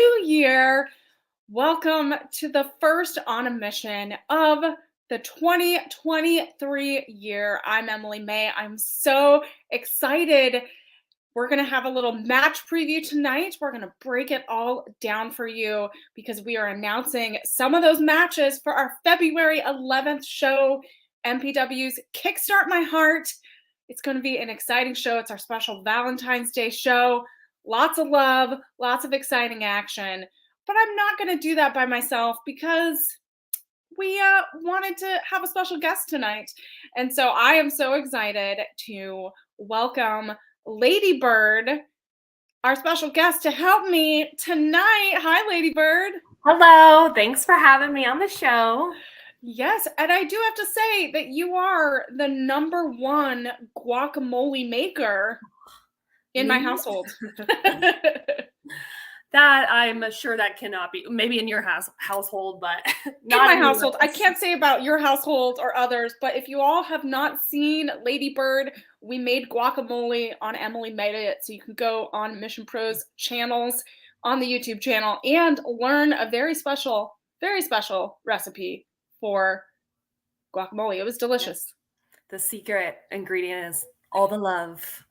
new year. Welcome to the first on a mission of the 2023 year. I'm Emily May. I'm so excited. We're going to have a little match preview tonight. We're going to break it all down for you because we are announcing some of those matches for our February 11th show, MPW's Kickstart My Heart. It's going to be an exciting show. It's our special Valentine's Day show. Lots of love, lots of exciting action. But I'm not going to do that by myself because we wanted to have a special guest tonight. And so I am so excited to welcome Lady Bird, our special guest, to help me tonight. Hi, Lady Bird. Hello. Thanks for having me on the show. Yes, and I do have to say that you are the #1 guacamole maker in my household. That I'm sure that cannot be, maybe in your household, but not in my household. I can't say about your household or others, but if you all have not seen Lady Bird, we made guacamole on Emily Made It, so you can go on Mission Pro's channels on the YouTube channel and learn a very special recipe for guacamole. It was delicious. The secret ingredient is all the love.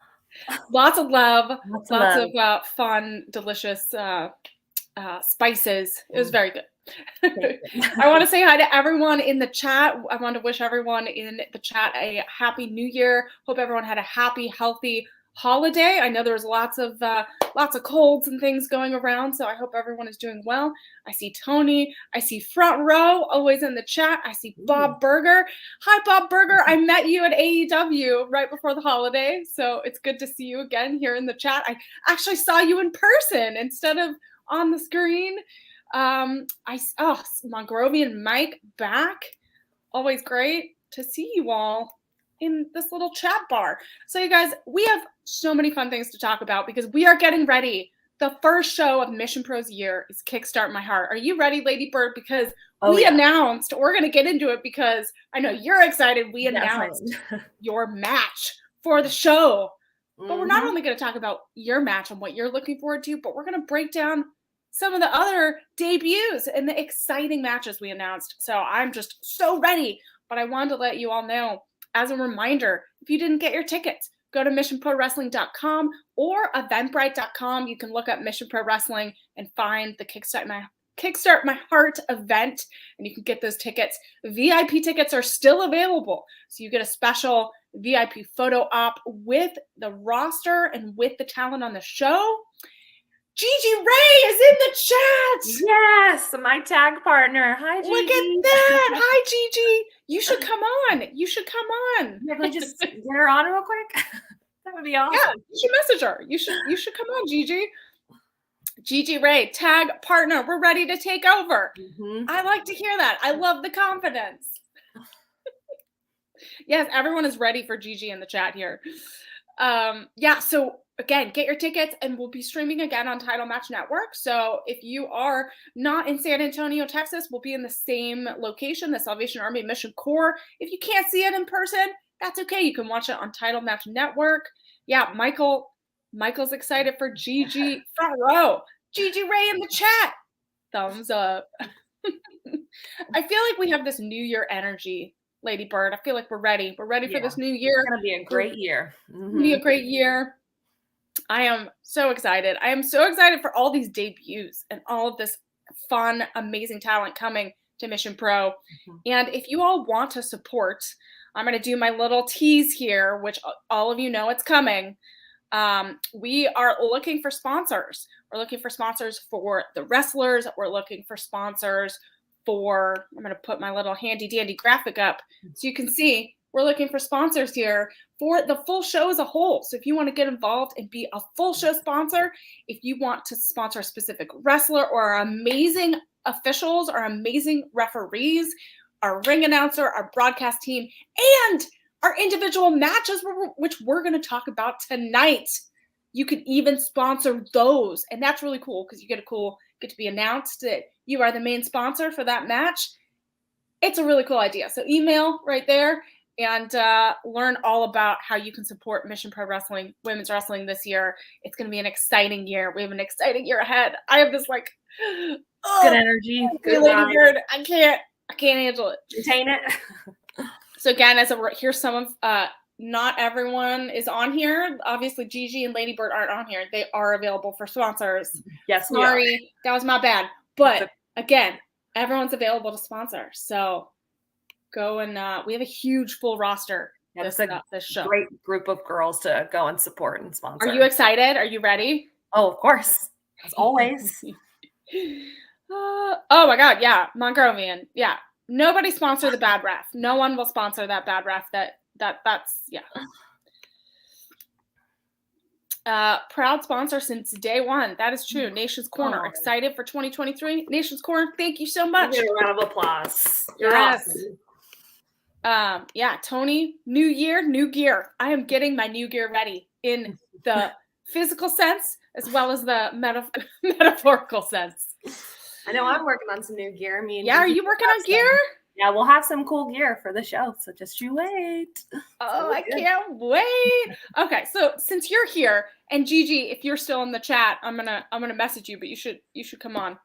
Lots of love, lots of fun, delicious spices. It was very good. I want to say hi to everyone in the chat. I want to wish everyone in the chat a happy new year. Hope everyone had a happy, healthy holiday. I know there was lots of colds and things going around, so I hope everyone is doing well. I see Tony. I see Front Row always in the chat. I see Bob Burger. Hi, Bob Burger. I met you at AEW right before the holiday, so it's good to see you again here in the chat. I actually saw you in person instead of on the screen. Mongrovian Mike back. Always great to see you all in this little chat bar. So you guys, we have so many fun things to talk about because we are getting ready. The first show of Mission Pro's year is Kickstart My Heart. Are you ready, Lady Bird? Because we announced, we're going to get into it because I know you're excited. We announced your match for the show. But we're not only going to talk about your match and what you're looking forward to, but we're going to break down some of the other debuts and the exciting matches we announced. So I'm just so ready. But I wanted to let you all know, as a reminder, if you didn't get your tickets, go to missionprowrestling.com or eventbrite.com. You can look up Mission Pro Wrestling and find the Kickstart My Heart event, and you can get those tickets. VIP tickets are still available, so you get a special VIP photo op with the roster and with the talent on the show. Gigi Ray is in the chat. Yes, my tag partner. Hi, Gigi. Look at that. Hi, Gigi. You should come on. Maybe just get her on real quick. That would be awesome. Yeah, you should message her. You should come on, Gigi. Gigi Ray, tag partner. We're ready to take over. I like to hear that. I love the confidence. Yes, everyone is ready for Gigi in the chat here. So again, get your tickets, and we'll be streaming again on Title Match Network. So if you are not in San Antonio, Texas, we'll be in the same location, the Salvation Army Mission Corps. If you can't see it in person, that's okay. You can watch it on Title Match Network. Yeah, Michael's excited for Gigi. Front Row. Gigi Ray in the chat. Thumbs up. I feel like we have this New Year energy, Lady Bird. I feel like we're ready. We're ready for this new year. It's going to be a great year. Be a great year. I am so excited. I am so excited for all these debuts and all of this fun, amazing talent coming to Mission Pro. And if you all want to support, I'm going to do my little tease here, which all of you know it's coming. We are looking for sponsors. We're looking for sponsors for the wrestlers. We're looking for sponsors for, I'm going to put my little handy dandy graphic up so you can see. We're looking for sponsors here for the full show as a whole. So if you want to get involved and be a full show sponsor, if you want to sponsor a specific wrestler or our amazing officials, our amazing referees, our ring announcer, our broadcast team, and our individual matches, which we're going to talk about tonight, you can even sponsor those. And that's really cool because you get to be announced that you are the main sponsor for that match. It's a really cool idea. So email right there. and learn all about how you can support Mission Pro Wrestling, women's wrestling this year. It's going to be an exciting year. We have an exciting year ahead. I have this like, good energy, good Lady Bird. I can't handle it. Contain it. So again, here's some of not everyone is on here. Obviously, Gigi and Lady Bird aren't on here. They are available for sponsors. Yes, sorry, that was my bad. But again, everyone's available to sponsor. So go and we have a huge full roster. Yeah, this show. Great group of girls to go and support and sponsor. Are you excited? Are you ready? Oh, of course, as always. Oh my God, yeah, Mongrovian, yeah. Nobody sponsor the bad ref. No one will sponsor that bad ref. That's yeah. Proud sponsor since day one. That is true. Nation's Corner. Oh. Excited for 2023. Nation's Corner. Thank you so much. Give a round of applause. You're yes. Awesome. Yeah, Tony. New year, new gear. I am getting my new gear ready in the physical sense as well as the metaphorical sense. I know I'm working on some new gear. Are you working on gear? Yeah, we'll have some cool gear for the show, so just you wait. Oh, I can't wait. Okay, so since you're here, and Gigi, if you're still in the chat, I'm gonna message you, but you should come on.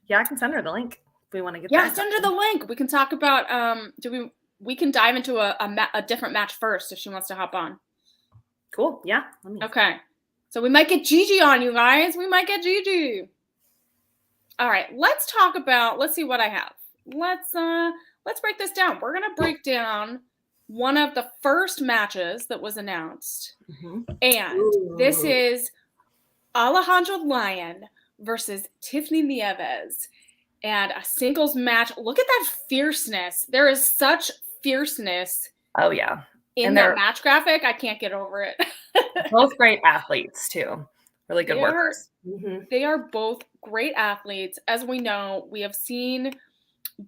Yeah, I can send her the link if we want to get. Yeah, send her the link. We can talk about we can dive into a different match first if she wants to hop on. Cool. Yeah. Okay, so we might get Gigi on, you guys. We might get Gigi. All right, let's see what I have. Let's break this down. We're gonna break down one of the first matches that was announced. Mm-hmm. And this is Alejandra Lyon versus Tiffany Nieves. And a singles match. Look at that fierceness. There is such fierceness. Oh yeah. In that match graphic. I can't get over it. Both great athletes too. Really good workers. They are both great athletes. As we know, we have seen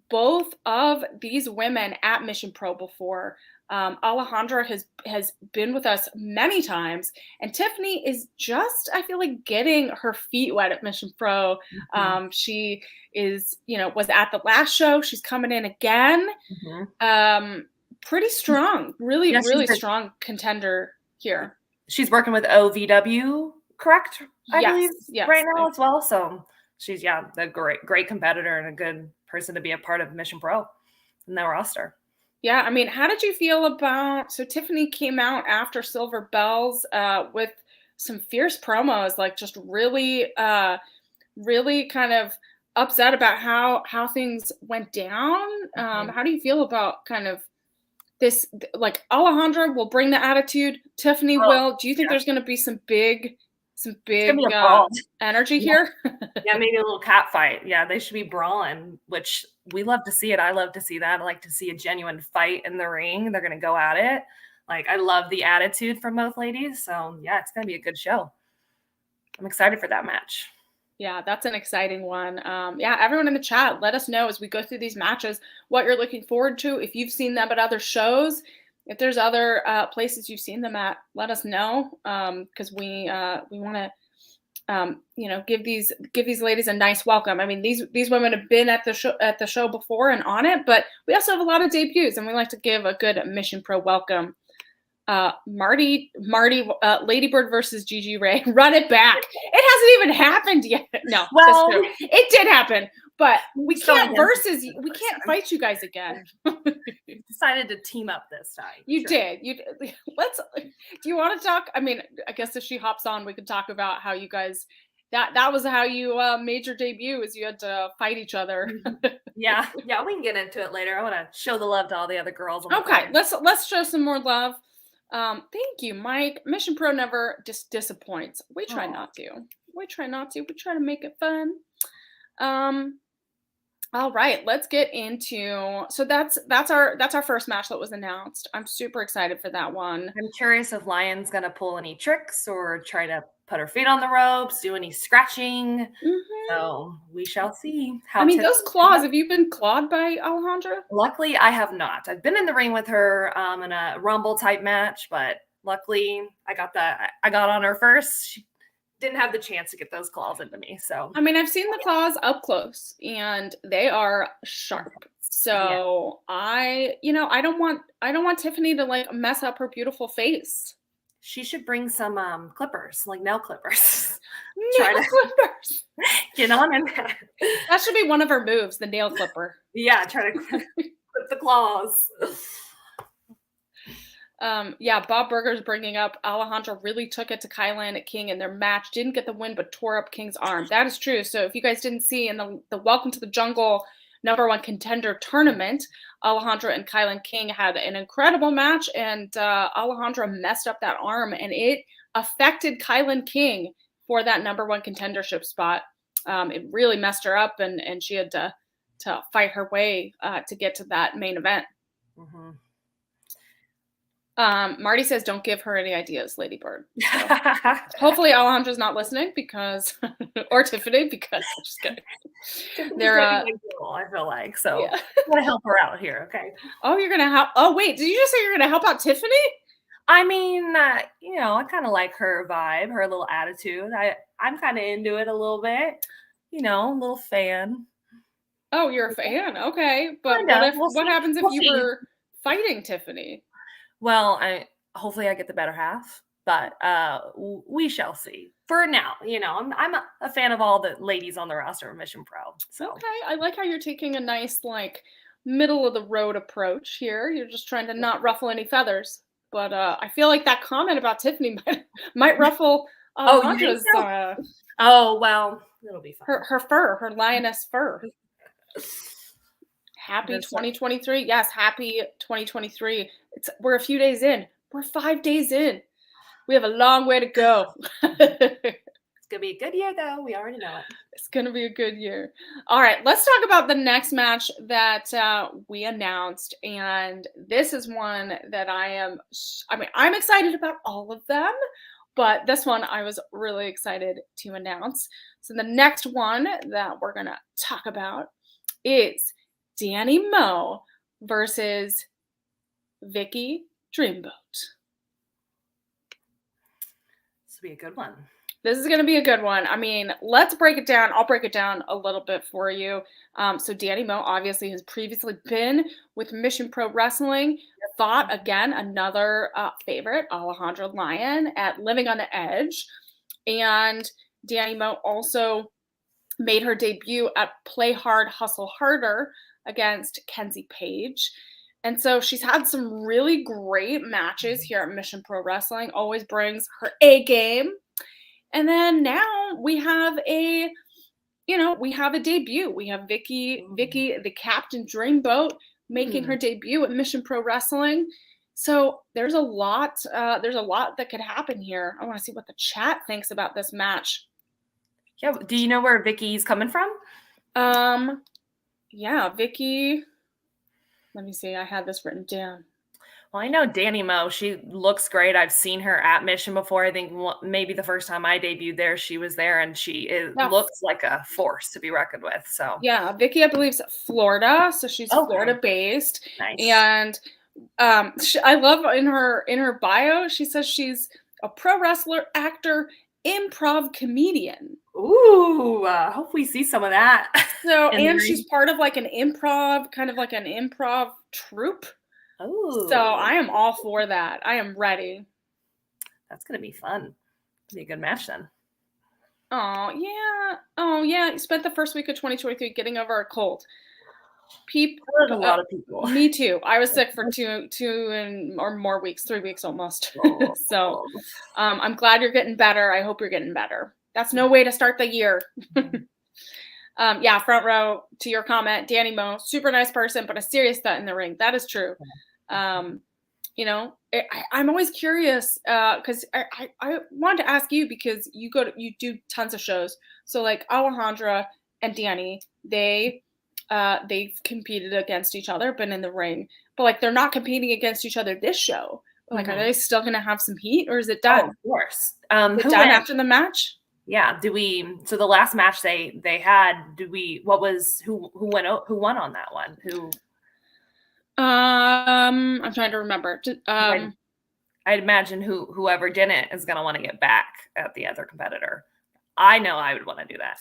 both of these women at Mission Pro before. Alejandra has been with us many times, and Tiffany is just, I feel like, getting her feet wet at Mission Pro. Mm-hmm. She is, was at the last show. She's coming in again. Mm-hmm. Pretty strong, really strong contender here. She's working with OVW. Correct? I believe right now as well. So she's a great competitor and a good person to be a part of Mission Pro in their roster. Yeah, I mean, how did you feel about? So Tiffany came out after Silver Bells with some fierce promos, like just really, really kind of upset about how things went down. How do you feel about kind of this? Like Alejandra will bring the attitude. Tiffany will. Do you think there's going to be some big energy here? Yeah, maybe a little cat fight. Yeah, they should be brawling, which we love to see it. I love to see that. I like to see a genuine fight in the ring. They're going to go at it. Like, I love the attitude from both ladies. So, yeah, it's going to be a good show. I'm excited for that match. Yeah, that's an exciting one. Everyone in the chat, let us know as we go through these matches what you're looking forward to. If you've seen them at other shows, if there's other places you've seen them at, let us know, because we want to, give these ladies a nice welcome. I mean, these women have been at the show before and on it, but we also have a lot of debuts, and we like to give a good Mission Pro welcome. Marty, Lady Bird versus Gigi Ray. Run it back. It hasn't even happened yet. No, well, it did happen. But we can't fight you guys again. Decided to team up this time. You did. Do you want to talk? I mean, I guess if she hops on, we could talk about how you guys, that was how you made your debut, is you had to fight each other. Yeah, we can get into it later. I want to show the love to all the other girls. Okay, let's show some more love. Thank you, Mike. Mission Pro never disappoints. We try not to. We try to make it fun. All right, let's get into. So that's our first match that was announced. I'm super excited for that one. I'm curious if Lyon's gonna pull any tricks or try to put her feet on the ropes, do any scratching. Mm-hmm. So we shall see. Those claws. Have you been clawed by Alejandra? Luckily, I have not. I've been in the ring with her in a Rumble type match, but luckily I got on her first. She didn't have the chance to get those claws into me. So I've seen the claws up close, and they are sharp. Yeah. So I don't want Tiffany to like mess up her beautiful face. She should bring some clippers, like nail clippers. Try Nail to clippers. get on in there. That should be one of her moves, the nail clipper. Yeah, try to clip the claws. Yeah, Bob Burger's bringing up Alejandra really took it to Kylan King in their match, didn't get the win, but tore up King's arm. That is true. So if you guys didn't see in the Welcome to the Jungle #1 contender tournament, Alejandra and Kylan King had an incredible match, and Alejandra messed up that arm, and it affected Kylan King for that #1 contendership spot. It really messed her up, and she had to fight her way to get to that main event. Mm-hmm. Marty says, "Don't give her any ideas, Lady Bird." So, hopefully, Alejandra's not listening or Tiffany, because I'm just kidding. They're I feel like so. Yeah. I'm gonna help her out here, okay? Oh, you're gonna help? Oh, wait, did you just say you're gonna help out Tiffany? I mean, I kind of like her vibe, her little attitude. I'm kind of into it a little bit. A little fan. Oh, you're a fan, okay? But what happens if you were fighting Tiffany? Well, hopefully I get the better half, but we shall see. For now, I'm a fan of all the ladies on the roster of Mission Pro. So. Okay, I like how you're taking a nice, like, middle of the road approach here. You're just trying to not ruffle any feathers. But I feel like that comment about Tiffany might ruffle Alejandra's. Oh, well, it'll be fine. Her fur, her lioness fur. Happy 2023. Yes, happy 2023. We're a few days in. We're 5 days in. We have a long way to go. It's going to be a good year, though. We already know it. It's going to be a good year. All right, let's talk about the next match that we announced. And this is one that I'm excited about all of them, but this one I was really excited to announce. So the next one that we're going to talk about is Danny Moe versus Vicky Dreamboat. This will be a good one. This is going to be a good one. I mean, let's break it down. I'll break it down a little bit for you. So Danny Moe obviously has previously been with Mission Pro Wrestling, fought again another favorite, Alejandra Lyon, at Living on the Edge. And Danny Moe also made her debut at Play Hard, Hustle Harder against Kenzie Page. And so she's had some really great matches here at Mission Pro Wrestling, always brings her A game. And then now we have a debut. We have Vicky, the Captain Dreamboat, making her debut at Mission Pro Wrestling. So there's a lot that could happen here. I want to see what the chat thinks about this match. Yeah, do you know where Vicky's coming from? Yeah, Vicky. Let me see. I had this written down. Well, I know Danny Moe. She looks great. I've seen her at Mission before. I think maybe the first time I debuted there, she was there, and looks like a force to be reckoned with. So yeah, Vicky, I believe, is Florida, so she's Florida based. Nice. And I love in her bio, she says she's a pro wrestler, actor, improv comedian. Ooh, hope we see some of that. So, and she's part of like an improv troupe. Oh, so I am all for that. I am ready. That's gonna be fun. It'll be a good match then. Oh yeah. You spent the first week of 2023 getting over a cold. A lot of people. Me too. I was sick for 2 or more weeks, 3 weeks almost. So I'm glad you're getting better. I hope you're getting better. That's no way to start the year. Yeah, front row to your comment, Danny Moe, super nice person, but a serious threat in the ring. That is true. I'm always curious because I wanted to ask you, because you do tons of shows. So like Alejandra and Danny, they've competed against each other, been in the ring, but like they're not competing against each other this show. Like, are they still gonna have some heat, or is it done? Oh, of course. Is it done after the match? Yeah. So the last match they had, who won on that one? I'm trying to remember. I'd imagine whoever didn't is gonna want to get back at the other competitor. I know I would want to do that.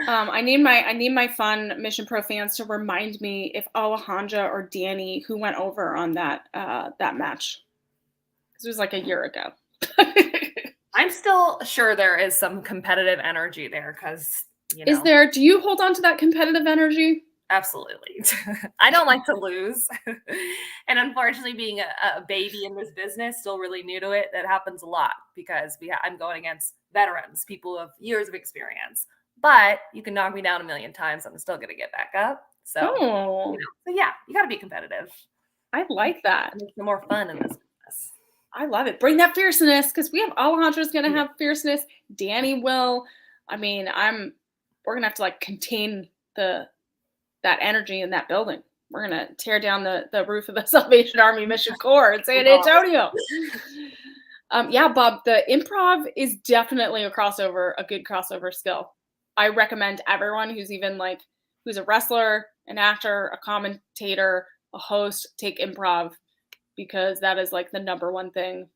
I need my fun Mission Pro fans to remind me if Alejandra or Danny who went over on that match. It was like a year ago. I'm still sure there is some competitive energy there because, Is there? Do you hold on to that competitive energy? Absolutely. I don't like to lose. And unfortunately, being a baby in this business, still really new to it, that happens a lot because I'm going against veterans, people with years of experience. But you can knock me down a million times, I'm still going to get back up. So, so yeah, you got to be competitive. I like that. It makes it more fun in this business. I love it. Bring that fierceness because we have Alejandra's going to have fierceness. Danny will. I mean, we're going to have to like contain that energy in that building. We're going to tear down the roof of the Salvation Army Mission Corps in San Antonio. Yeah, Bob, the improv is definitely a good crossover skill. I recommend everyone who's a wrestler, an actor, a commentator, a host, take improv because that is like the number one thing.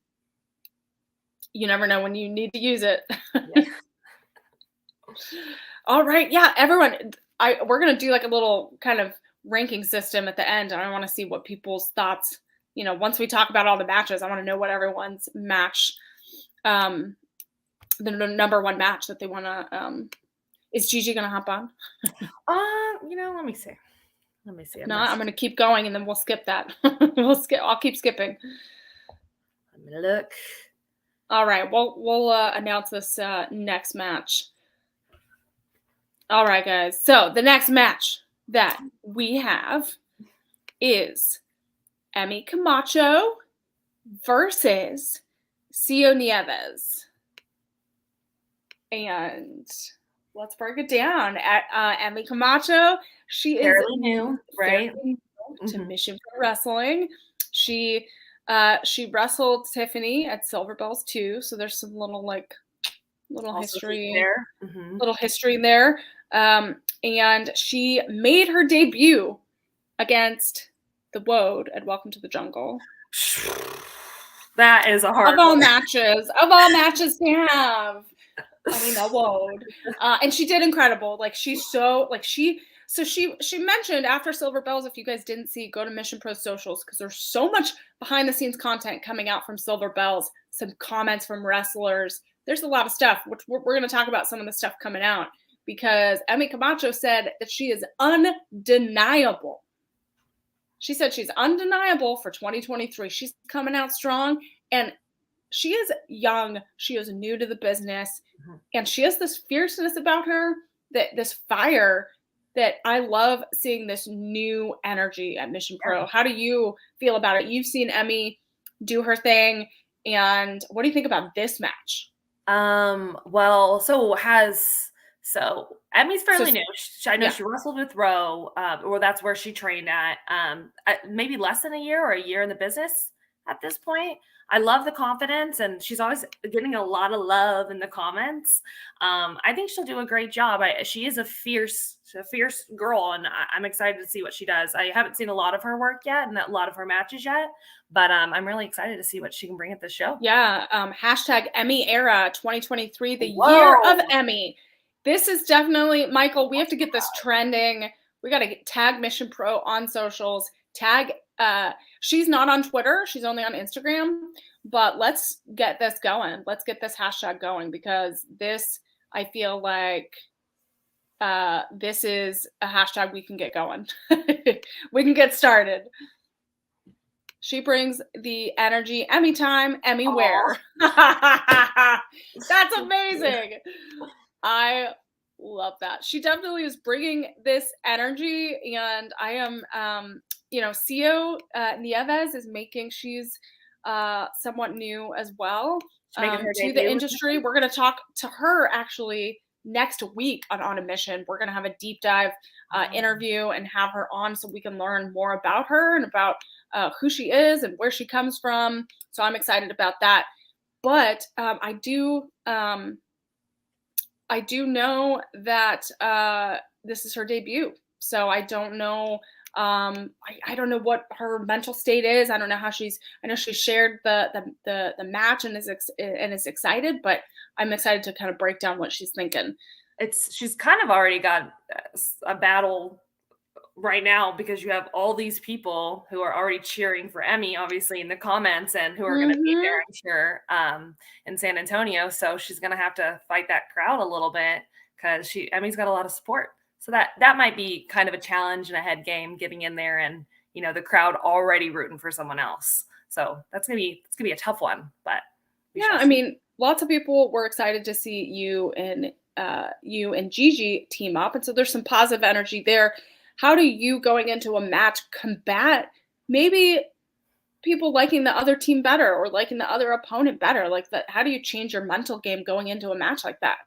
You never know when you need to use it. Yeah. All right. Yeah, everyone. We're going to do like a little kind of ranking system at the end. And I want to see what people's thoughts, once we talk about all the matches, I want to know what everyone's match, the number one match that they want to, is Gigi going to hop on? Let me see. No, I'm going to keep going and then we'll skip that. I'll keep skipping. Let me look. All right. We'll announce this next match. All right, guys. So the next match that we have is Emmy Camacho versus Sio Nieves. And let's break it down. Emmy Camacho, she is fairly new, right? To Mission Pro Wrestling. She wrestled Tiffany at Silver Bells too, so there's some little history there. Little history there. And she made her debut against the Woad at Welcome to the Jungle. That is a hard of all matches to have. I mean, the Woad. And she did incredible. Like she mentioned after Silver Bells, if you guys didn't see, go to Mission Pro socials because there's so much behind the scenes content coming out from Silver Bells, some comments from wrestlers. There's a lot of stuff, which we're going to talk about some of the stuff coming out because Emmy Camacho said that she is undeniable. She said she's undeniable for 2023. She's coming out strong and she is young. She is new to the business and she has this fierceness about her, this fire that I love seeing this new energy at Mission Pro. How do you feel about it? You've seen Emmy do her thing. And what do you think about this match? So Emmy's fairly new. I know she wrestled with Roe, or that's where she trained at. Maybe less than a year or a year in the business at this point. I love the confidence, and she's always getting a lot of love in the comments. I think she'll do a great job. She is a fierce girl, and I'm excited to see what she does. I haven't seen a lot of her work yet, and a lot of her matches yet, but I'm really excited to see what she can bring at this show. Yeah, hashtag Emmy era 2023, the year of Emmy. This is definitely, Michael, we have to get this trending. We got to tag Mission Pro on socials. She's not on Twitter. She's only on Instagram. But let's get this going. Let's get this hashtag going because this, I feel like this is a hashtag we can get going. We can get started. She brings the energy. Emmy time, Emmy wear. That's amazing. I love that. She definitely is bringing this energy, and I am, Sio Nieves is she's somewhat new as well to the industry. We're going to talk to her actually next week on a mission. We're going to have a deep dive interview and have her on so we can learn more about her and about who she is and where she comes from. So I'm excited about that. But I do know that this is her debut. So I don't know I don't know what her mental state is. I don't know how I know she shared the match and is excited, but I'm excited to kind of break down what she's thinking. She's kind of already got a battle right now because you have all these people who are already cheering for Emmy, obviously, in the comments, and who are going to be there, I'm sure, in San Antonio. So she's going to have to fight that crowd a little bit because Emmy's got a lot of support. So that might be kind of a challenge and a head game getting in there, and the crowd already rooting for someone else. So it's gonna be a tough one, but yeah, I mean, lots of people were excited to see you and Gigi team up, and so there's some positive energy there. How do you, going into a match, combat maybe people liking the other team better or liking the other opponent better? Like that, how do you change your mental game going into a match like that?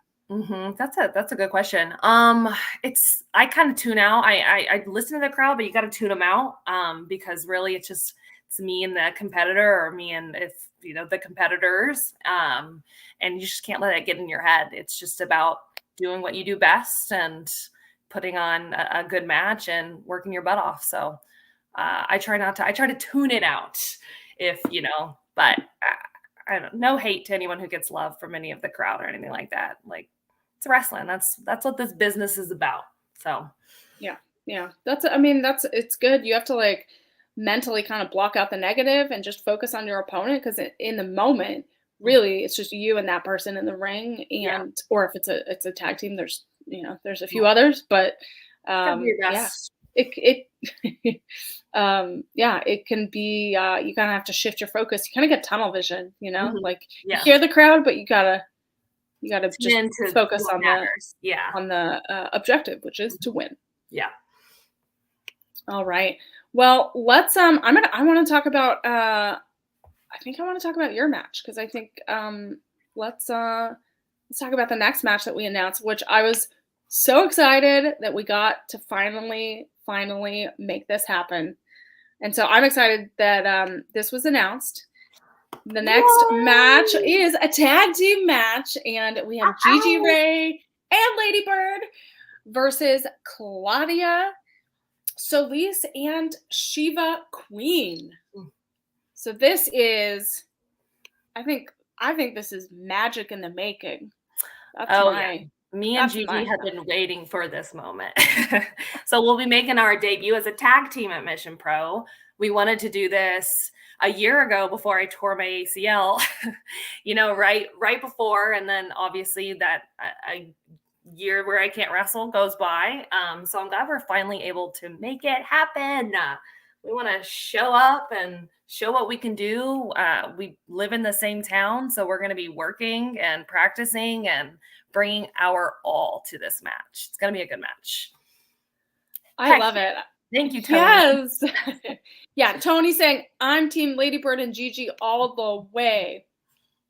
That's a good question. I kind of tune out. I listen to the crowd, but you got to tune them out. Because really it's me and the competitor, or me and the competitors. And you just can't let it get in your head. It's just about doing what you do best and putting on a good match and working your butt off. So I try to tune it out but I don't, no hate to anyone who gets love from any of the crowd or anything like that. Like, it's wrestling. That's what this business is about. So yeah, it's good. You have to like mentally kind of block out the negative and just focus on your opponent, because in the moment, really, it's just you and that person in the ring. And or if it's a tag team, there's there's a few others, but yeah, it it can be you kind of have to shift your focus. You kind of get tunnel vision, like you hear the crowd, but you gotta just focus on the objective, which is to win. Yeah. All right. Well, let's I want to talk about I think I want to talk about your match, because I think let's talk about the next match that we announced, which I was so excited that we got to finally make this happen. And so I'm excited that this was announced. The next match is a tag team match, and we have Gigi Ray and Lady Bird versus Claudia Solis and Shiva Queen. So this is, I think this is magic in the making. Me and Gigi have been waiting for this moment. So we'll be making our debut as a tag team at Mission Pro. We wanted to do this a year ago before I tore my ACL, right before. And then obviously that a year where I can't wrestle goes by. So I'm glad we're finally able to make it happen. We want to show up and show what we can do. We live in the same town, so we're going to be working and practicing and bringing our all to this match. It's going to be a good match. I love it. Thank you, Tony. Yes. Yeah, Tony saying, I'm Team Lady Bird and Gigi all the way.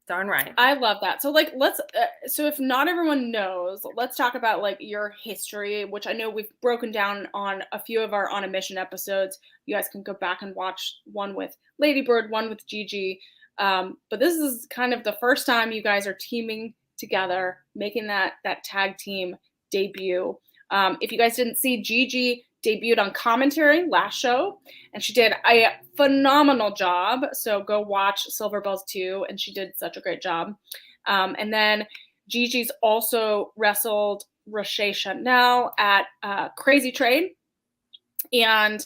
Darn right. I love that. So let's so if not everyone knows, let's talk about like your history, which I know we've broken down on a few of our On a Mission episodes. You guys can go back and watch one with Lady Bird, one with Gigi. But this is kind of the first time you guys are teaming together, making that tag team debut. If you guys didn't see, Gigi debuted on commentary last show, and she did a phenomenal job. So go watch Silver Bells 2, and she did such a great job. And then Gigi's also wrestled Roche Chanel at Crazy Trade. And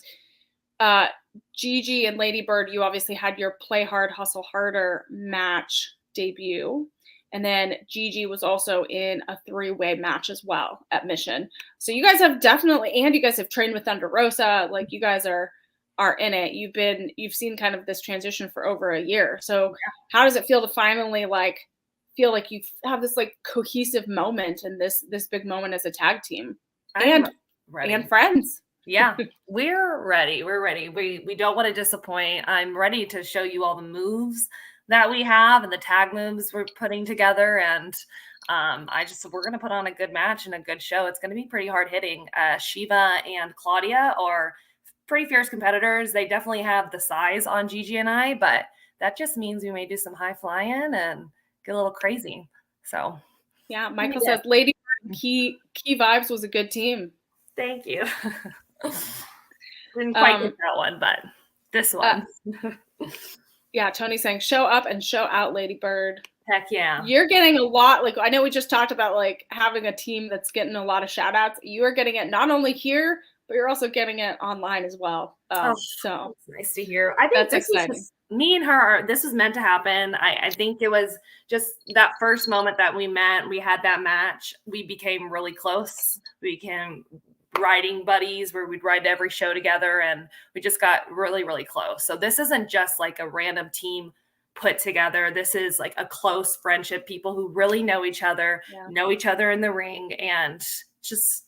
Gigi and Lady Bird, you obviously had your Play Hard, Hustle Harder match debut. And then Gigi was also in a 3-way match as well at Mission. So you guys have definitely, and you guys have trained with Thunder Rosa. Like, you guys are in it. You've seen kind of this transition for over a year. So how does it feel to finally feel like you have this like cohesive moment and this big moment as a tag team and friends? Yeah, we're ready. We're ready. We don't want to disappoint. I'm ready to show you all the moves that we have and the tag moves we're putting together. And we're going to put on a good match and a good show. It's going to be pretty hard hitting. Shiva and Claudia are pretty fierce competitors. They definitely have the size on Gigi and I, but that just means we may do some high flying and get a little crazy. So yeah, Michael says Lady Key Vibes was a good team. Thank you. Didn't quite get that one, but this one. Yeah, Tony's saying show up and show out, Lady Bird. Heck yeah. You're getting a lot. Like, I know we just talked about like having a team that's getting a lot of shout outs. You are getting it not only here, but you're also getting it online as well. So it's nice to hear. I think that's exciting. Was, me and her, this was meant to happen. I think it was just that first moment that we met, we had that match. We became really close. We became riding buddies where we'd ride every show together, and we just got really, really close. So this isn't just like a random team put together. This is like a close friendship, people who really know each other in the ring, and just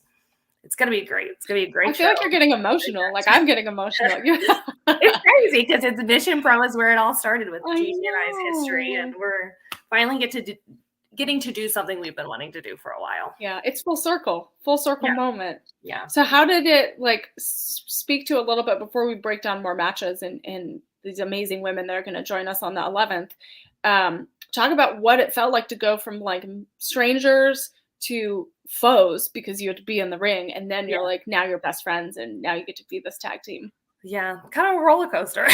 it's gonna be great. It's gonna be a great show. I feel like you're getting emotional. Like I'm getting emotional. It's crazy because it's Mission Pro is where it all started with Gigi and I's history, and we're finally getting to do something we've been wanting to do for a while. Yeah, it's full circle moment. Yeah. So how did it like speak to a little bit before we break down more matches and these amazing women that are going to join us on the 11th? Talk about what it felt like to go from like strangers to foes because you had to be in the ring, and then you're like, now you're best friends, and now you get to be this tag team. Yeah, kind of a roller coaster.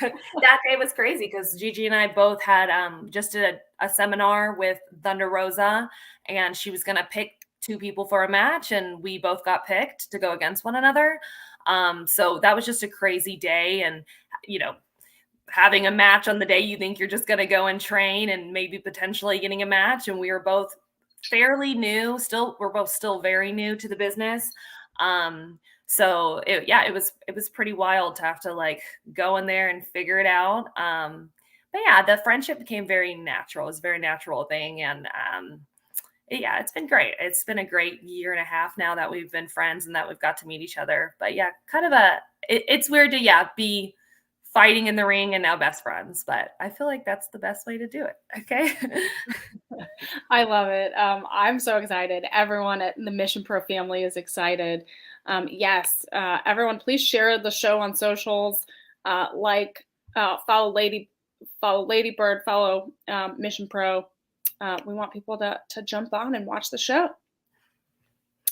That day was crazy because Gigi and I both had just did a seminar with Thunder Rosa, and she was going to pick 2 people for a match, and we both got picked to go against one another. So that was just a crazy day, and having a match on the day you think you're just going to go and train and maybe potentially getting a match, and we were both fairly new. We're both still very new to the business. So it was pretty wild to have to like go in there and figure it out. But yeah, the friendship became very natural. It was a very natural thing. And it's been great. It's been a great year and a half now that we've been friends and that we've got to meet each other. But yeah, kind of it's weird to be fighting in the ring and now best friends, but I feel like that's the best way to do it. Okay. I love it. I'm so excited. Everyone at the Mission Pro family is excited. Yes. Everyone, please share the show on socials. Follow Lady Bird, follow Mission Pro. We want people to jump on and watch the show.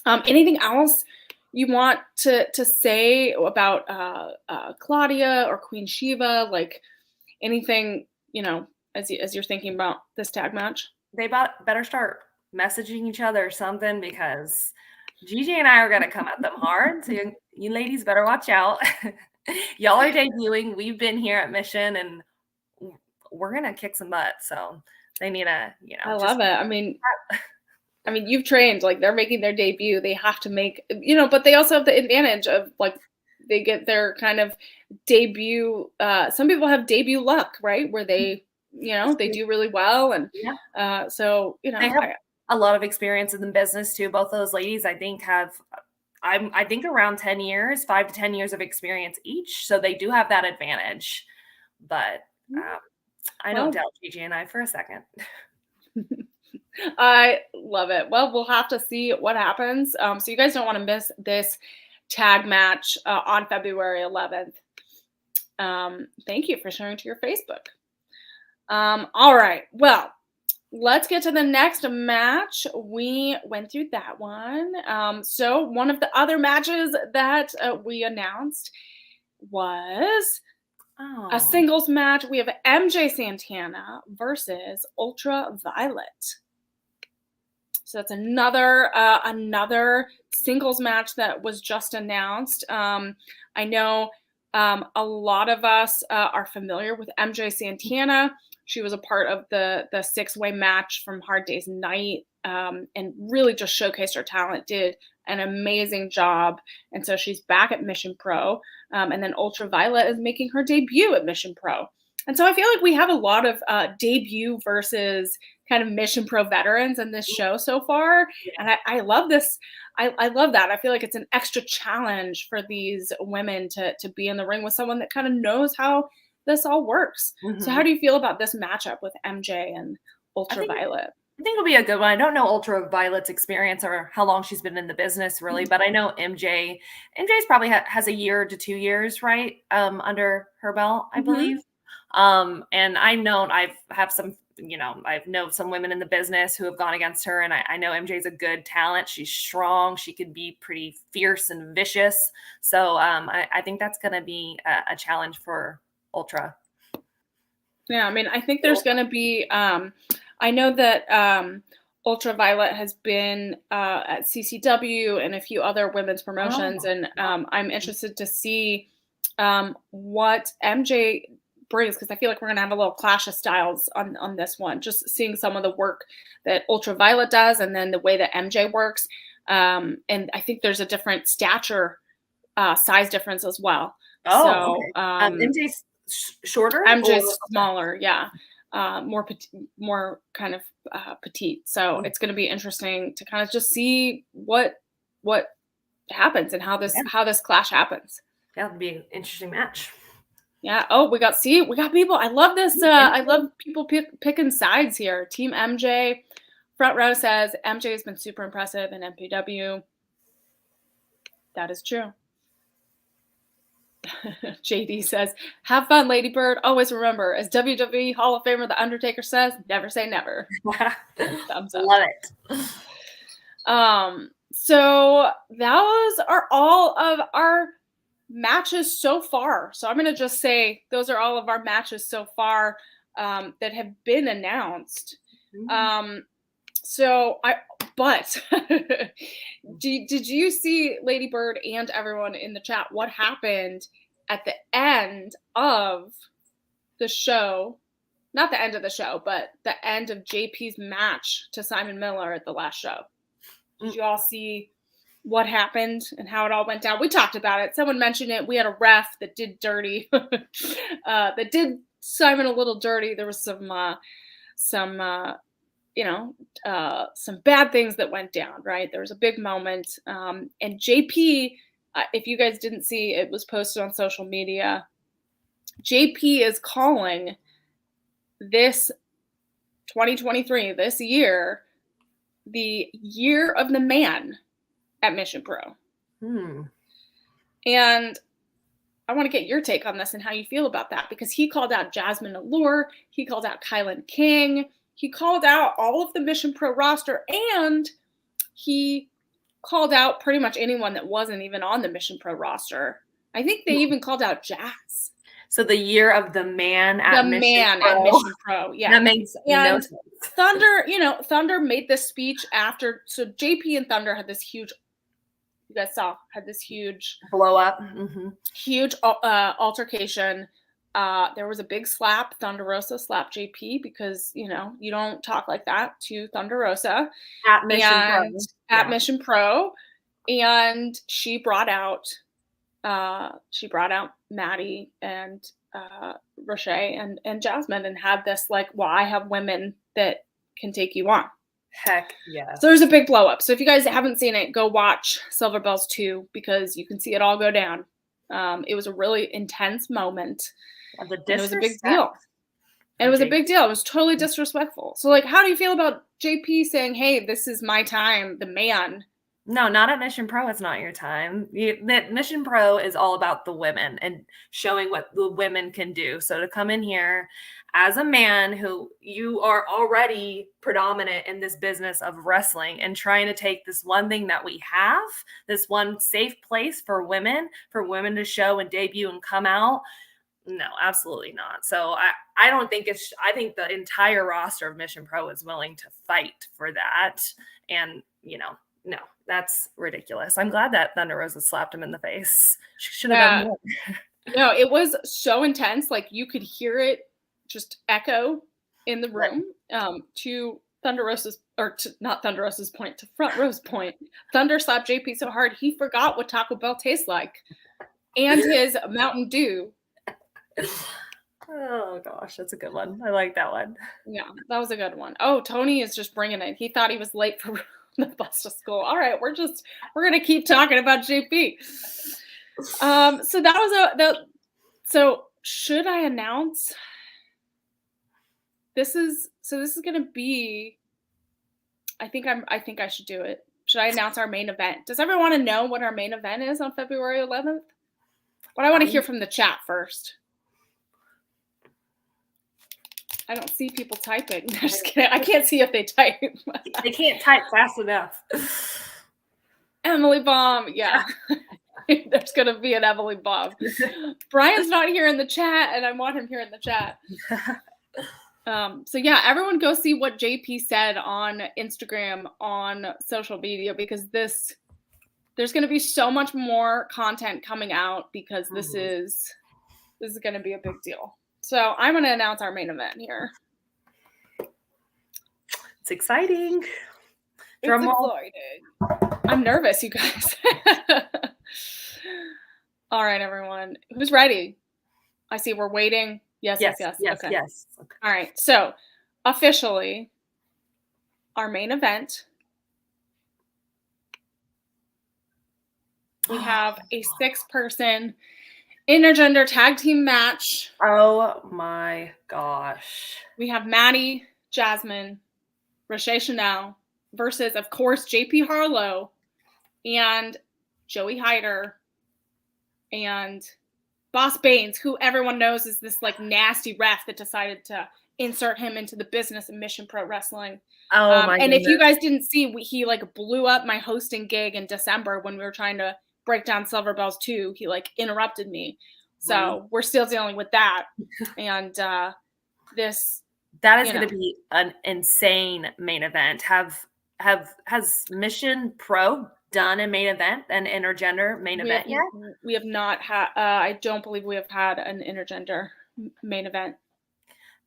Anything else you want to say about Claudia or Queen Shiva? Like anything, as you're thinking about this tag match? They better start messaging each other or something, because Gigi and I are going to come at them hard. So you ladies better watch out. Y'all are debuting. We've been here at Mission, and we're going to kick some butt. So they need to, I love it. I mean, you've trained, like they're making their debut. They have to make, but they also have the advantage of like, they get their kind of debut. Some people have debut luck, right? Where they, they do really well. And so, they have a lot of experience in the business too. Both those ladies, I think, have, I think around 10 years, 5 to 10 years of experience each. So they do have that advantage, but I don't doubt Gigi and I for a second. I love it. Well, we'll have to see what happens. So you guys don't want to miss this tag match on February 11th. Thank you for sharing to your Facebook. All right. Well, let's get to the next match. We went through that one. So one of the other matches that we announced was a singles match. We have MJ Santana versus Ultraviolet. So that's another singles match that was just announced. I know a lot of us are familiar with MJ Santana. She was a part of the 6-way match from Hard Day's Night, and really just showcased her talent, did an amazing job. And so she's back at Mission Pro. And then Ultraviolet is making her debut at Mission Pro. And so I feel like we have a lot of debut versus kind of Mission Pro veterans in this show so far. And I love this. I love that. I feel like it's an extra challenge for these women to be in the ring with someone that kind of knows how this all works. Mm-hmm. So how do you feel about this matchup with MJ and Ultraviolet? I think it'll be a good one. I don't know Ultraviolet's experience or how long she's been in the business, really, but I know MJ's probably has a year to 2 years, right, under her belt, I believe. And I know I have some I know some women in the business who have gone against her, and I know MJ's a good talent. She's strong. She could be pretty fierce and vicious. So I think that's going to be a challenge for Ultra. Yeah, I mean, I think there's going to be, I know that Ultraviolet has been at CCW and a few other women's promotions, and I'm interested to see what MJ brings, because I feel like we're going to have a little clash of styles on this one, just seeing some of the work that Ultraviolet does and then the way that MJ works. And I think there's a different stature size difference as well. Okay. MJ's shorter? MJ's smaller, yeah. More kind of petite. So it's going to be interesting to kind of just see what happens and how this clash happens. Yeah, it'll be an interesting match. Yeah. Oh, we got people. I love this. I love people picking sides here. Team MJ. Front row says MJ has been super impressive in MPW. That is true. JD says, have fun, Lady Bird. Always remember, as WWE Hall of Famer The Undertaker says, never say never. Thumbs up. Love it. So those are all of our matches so far. So I'm going to just say those are all of our matches so far that have been announced. But did you see, Lady Bird and everyone in the chat, what happened at the end of the show? Not the end of the show, but the end of JP's match to Simon Miller at the last show. Did you all see what happened and how it all went down? We talked about it. Someone mentioned it. We had a ref that did dirty, that did Simon a little dirty. There was some bad things that went down, right? There was a big moment. And JP, if you guys didn't see, it was posted on social media. JP is calling this 2023, this year, the year of the man at Mission Pro. And I want to get your take on this and how you feel about that, because he called out Jasmine Allure. He called out Kylan King. He called out all of the Mission Pro roster, and he called out pretty much anyone that wasn't even on the Mission Pro roster. I think they even called out Jazz. So the year of the man at Mission Pro. Yeah. That makes no sense. Thunder made this speech after. So JP and Thunder had this huge, you guys saw, blow up. Huge altercation. There was a big slap. Thunder Rosa slapped JP because, you don't talk like that to Thunder Rosa. At Mission Pro. And she brought out Maddie and Roche and Jasmine and had this like, well, I have women that can take you on. Heck yeah. So there's a big blow up. So if you guys haven't seen it, go watch Silver Bells 2 because you can see it all go down. It was a really intense moment. It was a big deal. It was a big deal. It was totally disrespectful. So like, how do you feel about JP saying, hey, this is my time, the man? No, not at Mission Pro. It's not your time. Mission Pro is all about the women and showing what the women can do. So to come in here as a man who you are already predominant in this business of wrestling and trying to take this one thing that we have, this one safe place for women to show and debut and come out. No, absolutely not. So I don't think I think the entire roster of Mission Pro is willing to fight for that. And, no, that's ridiculous. I'm glad that Thunder Rosa slapped him in the face. She should have done more. No, it was so intense. Like you could hear it just echo in the room. To Thunder Rosa's, or to not Thunder Rosa's point, to Front Row's point. Thunder slapped JP so hard he forgot what Taco Bell tastes like, and his Mountain Dew. Oh gosh, that's a good one. I like that one. Yeah, that was a good one. Oh, Tony is just bringing it. He thought he was late for the bus to school. All right, we're gonna keep talking about JP. So that was so should I announce? This is gonna be. I think I should do it. Should I announce our main event? Does everyone want to know what our main event is on February 11th? But I want to hear from the chat first. I don't see people typing. I'm just kidding. I can't see if they type. They can't type fast enough. Emily Baum. Yeah. There's going to be an Emily Baum. Brian's not here in the chat, and I want him here in the chat. So yeah, everyone go see what JP said on Instagram, on social media, because there's going to be so much more content coming out, because this is going to be a big deal. So I'm going to announce our main event here. It's exciting. It's exciting. I'm nervous, you guys. All right, everyone. Who's ready? I see we're waiting. Yes. Okay. Yes. Okay. All right. So officially, our main event, we have a 6-person intergender tag team match. Oh my gosh. We have Maddie, Jasmine, Rochelle Chanel versus, of course, JP Harlow and Joey Hyder and Boss Baines, who everyone knows is this like nasty ref that decided to insert him into the business of Mission Pro Wrestling. Oh my and goodness. if you guys didn't see, he like blew up my hosting gig in December when we were trying to break down Silver Bells 2. He like interrupted me. So we're still dealing with that. And that is going to be an insane main event. Has Mission Pro done a main event, an intergender main event yet? We have not had. I don't believe we have had an intergender main event.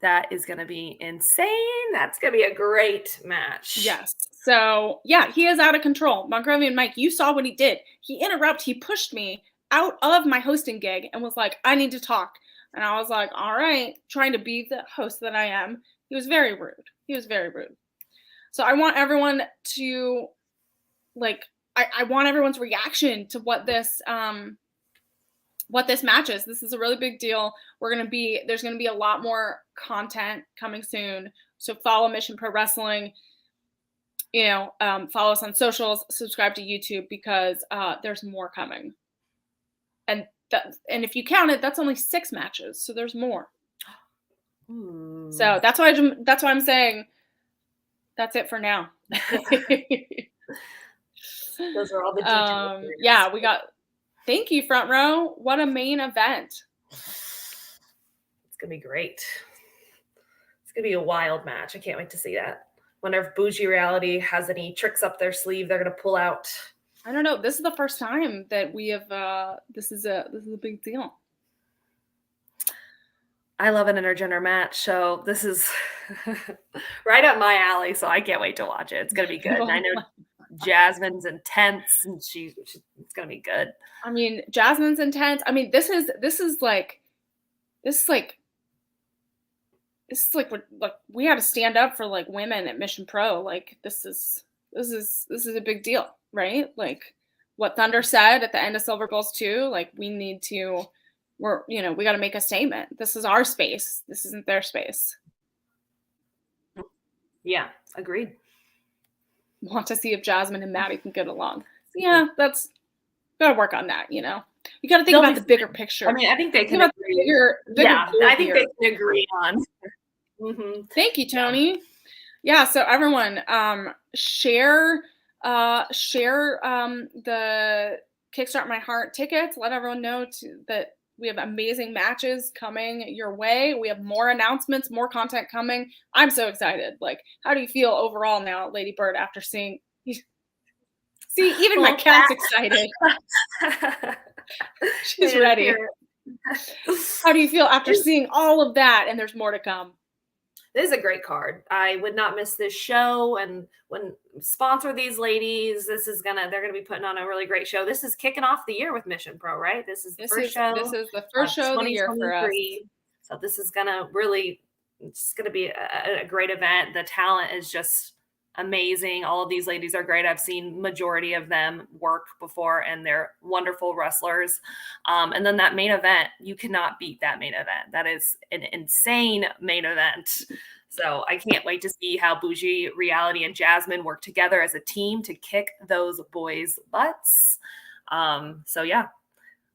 That is going to be insane. That's going to be a great match. Yes. So yeah, he is out of control. Montgomery Mike, you saw what he did. He pushed me out of my hosting gig and was like, I need to talk. And I was like, all right, trying to be the host that I am. He was very rude. So I want everyone to like, I want everyone's reaction to what this match is. This is a really big deal. There's going to be a lot more content coming soon. So follow Mission Pro Wrestling, follow us on socials, subscribe to YouTube, because there's more coming. And if you count it, that's only 6 matches. So there's more. So that's why I'm saying that's it for now. Those are all the details. Yeah, we got. Thank you, Front Row. What a main event. It's going to be great. It's going to be a wild match. I can't wait to see that. Wonder if Bougie Reality has any tricks up their sleeve they're going to pull out. I don't know. This is the first time that we have. This is a big deal. I love an intergender match, so this is right up my alley. So I can't wait to watch it. It's going to be good. And I know Jasmine's intense, and it's going to be good. I mean, Jasmine's intense. I mean, this is like we had to stand up for like women at Mission Pro. Like this is a big deal, right? Like what Thunder said at the end of Silver Bulls 2, like we got to make a statement. This is our space. This isn't their space. Yeah, agreed. Want to see if Jasmine and Maddie can get along. So yeah, that's got to work on that. You got to think about the bigger picture. I mean, I think they can agree. I think they can agree on. Mm-hmm. Thank you, Tony. Yeah, so everyone, share the Kickstart My Heart tickets. Let everyone know that we have amazing matches coming your way. We have more announcements, more content coming. I'm so excited. Like, how do you feel overall now, Lady Bird, after seeing? See, even my cat's excited. She's ready. How do you feel after seeing all of that? And there's more to come. This is a great card. I would not miss this show. And when sponsor these ladies, they're gonna be putting on a really great show. This is kicking off the year with Mission Pro, right? This is the first show. This is the first show of the year for us. So this is it's gonna be a great event. The talent is just amazing. All of these ladies are great. I've seen majority of them work before, and they're wonderful wrestlers. And then that main event, you cannot beat that main event. That is an insane main event. So I can't wait to see how Bougie Reality and Jasmine work together as a team to kick those boys' butts. So yeah,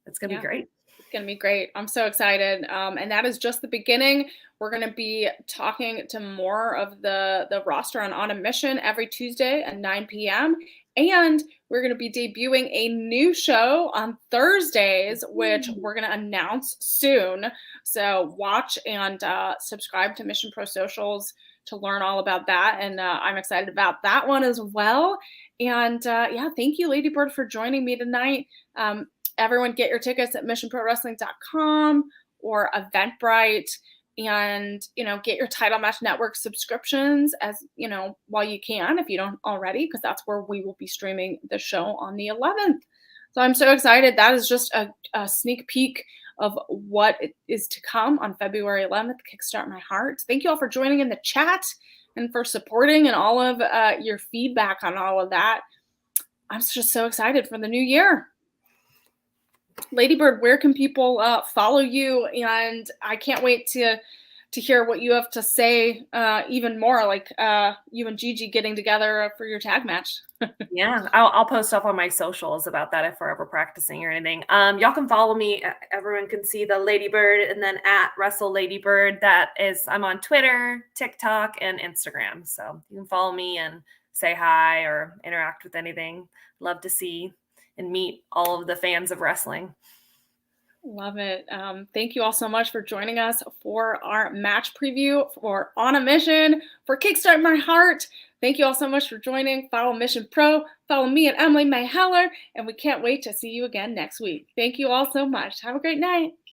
it's gonna be great. going to be great. I'm so excited. And that is just the beginning. We're going to be talking to more of the roster on a Mission every Tuesday at 9 p.m. And we're going to be debuting a new show on Thursdays, which we're going to announce soon. So watch and subscribe to Mission Pro Socials to learn all about that. And I'm excited about that one as well. And yeah, thank you, Lady Bird, for joining me tonight. Everyone get your tickets at missionprowrestling.com or Eventbrite, and, get your Title Match Network subscriptions while you can, if you don't already, because that's where we will be streaming the show on the 11th. So I'm so excited. That is just a sneak peek of what is to come on February 11th, Kickstart My Heart. Thank you all for joining in the chat and for supporting and all of your feedback on all of that. I'm just so excited for the new year. Ladybird, where can people follow you? And I can't wait to hear what you have to say even more, like you and Gigi getting together for your tag match. Yeah, I'll post stuff on my socials about that if we're ever practicing or anything. Y'all can follow me. Everyone can see the Ladybird, and then at Wrestle Ladybird. I'm on Twitter, TikTok, and Instagram. So you can follow me and say hi or interact with anything. Love to see and meet all of the fans of wrestling. Love it. Thank you all so much for joining us for our match preview for On a Mission for Kickstart My Heart. Thank you all so much for joining. Follow Mission Pro. Follow me and Emily May Heller. And we can't wait to see you again next week. Thank you all so much. Have a great night.